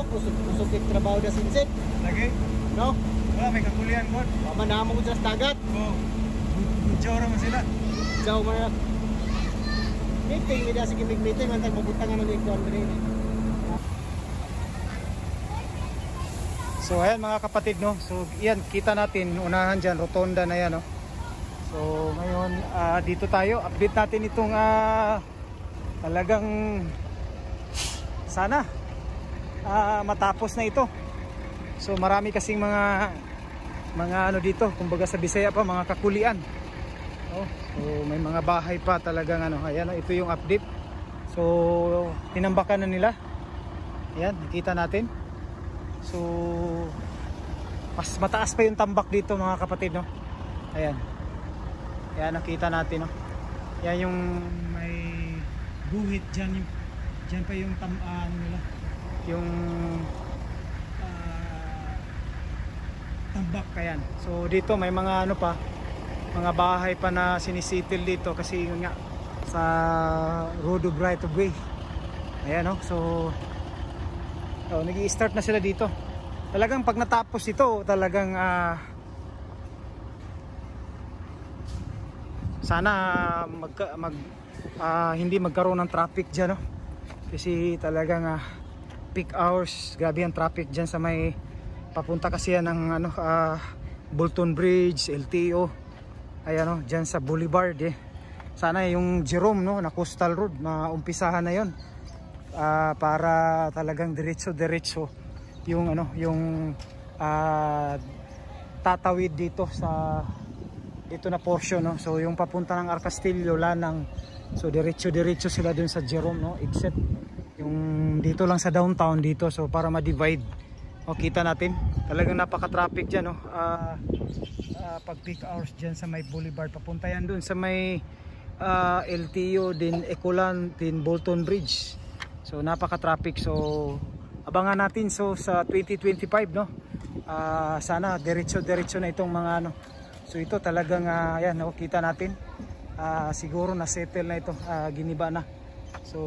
trabaho, kusog trabaho na sinsit. Lagi? No? Wala, may kakulian ko. Manamo ko sa dagat. Oo. Jora man sila. Jaw man. Meeting, hindi sige meeting, man magbutangan ng ikaw rin. So ayan mga kapatid, no. So yan, kita natin unahan diyan, rotonda na yan, no. So ngayon dito tayo, update natin itong talagang sana matapos na ito. So marami kasing mga ano dito, kumbaga sa Bisaya pa, mga kakulian. Oh, so may mga bahay pa talagang ano. Ayan, ito yung update. So tinambakan na nila. Ayan, nakita natin. So mas mataas pa yung tambak dito mga kapatid, no. Ayan. Ayan, nakita natin, no. Yan yung may guhit diyan, diyan pa yung ano nila. Yung tambak kayan. So dito may mga ano pa, mga bahay pa na sinisitil dito kasi yun nga sa road of right of way. Ayan, no. So nag-i-start na sila dito. Talagang pag natapos ito, talagang sana hindi magkaroon ng traffic dyan, no? Kasi talagang peak hours, grabe ang traffic dyan sa may papunta kasi yan ng ano, Bolton Bridge, LTO. Ayan, no, dyan sa Boulevard Sana yung Jerome, no, na Coastal Road, maumpisahan na yon. Para talagang diretso yung ano, yung tatawid dito sa dito na portion, no. So yung papunta ng Arcastillo, Lanang, so diretso sila dun sa Jerome, no, except yung dito lang sa downtown dito, so para ma-divide. O kita natin talagang napaka-traffic diyan, no. Pag peak hours diyan sa may Boulevard, papunta yan dun sa may LTO din, Ecolan din, Bolton Bridge. So napaka-traffic. So abangan natin so sa 2025, no. Sana diretso na itong mga ano. So ito talagang ayan, nakita natin. Siguro na settle na ito, giniba na. So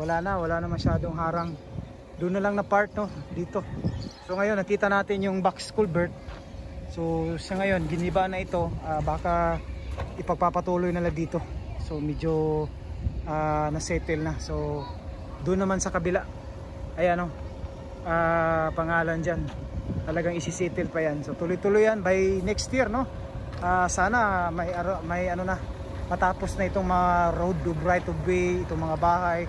wala na masyadong harang. Doon na lang na part, no, dito. So ngayon nakita natin yung box culvert. So sa ngayon giniba na ito, baka ipagpapatuloy na lang dito. So medyo na settle na. So doon naman sa kabila, ayan, no, pangalan dyan, talagang isisettle pa yan. So tuloy-tuloy yan by next year, no. Sana may ano na, matapos na itong mga road of right of way, itong mga bahay,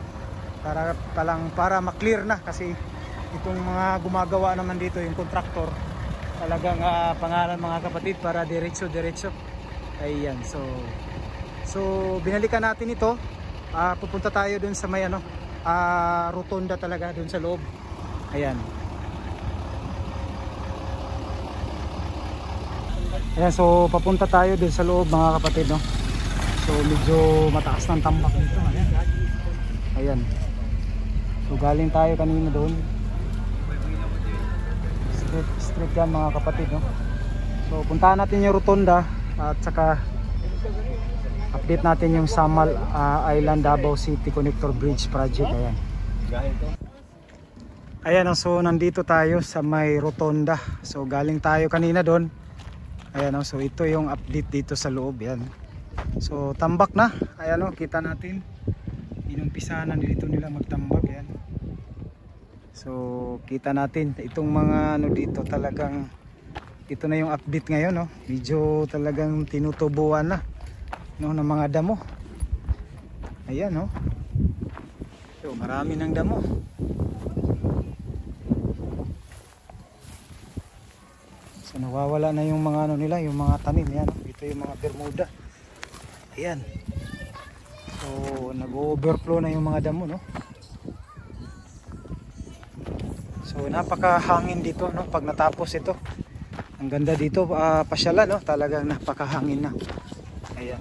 para ma-clear na. Kasi itong mga gumagawa naman dito, yung contractor, talagang pangalan mga kapatid, para diretso. Ayan, so binalikan natin ito. Pupunta tayo dun sa may ano, rotonda talaga dun sa loob. Ayan. Ayan, so papunta tayo dun sa loob mga kapatid, no. So medyo mataas ng tambak dito. Ayan. So galing tayo kanina doon. Straight yan mga kapatid, no. So puntahan natin yung rotonda at saka update natin yung Samal Island Davao City Connector Bridge Project. Ayan, so nandito tayo sa may rotonda. So galing tayo kanina doon. Ayan, so ito yung update dito sa loob. Yan. So tambak na. Ayan, kita natin. Inumpisahan na dito nila magtambak. Yan. So kita natin itong mga ano dito, talagang ito na yung update ngayon, no. Medyo talagang tinutubuan na, no, ng mga damo. Ayan, no. So marami ng damo. So nawawala na yung mga ano nila, yung mga tanim. Ayan, no. Ito yung mga Bermuda. Ayan. So nag-overflow na yung mga damo, no. So napakahangin dito, no, pag natapos ito. Ang ganda dito, pasyalan, no, talagang napakahangin na. Ayan.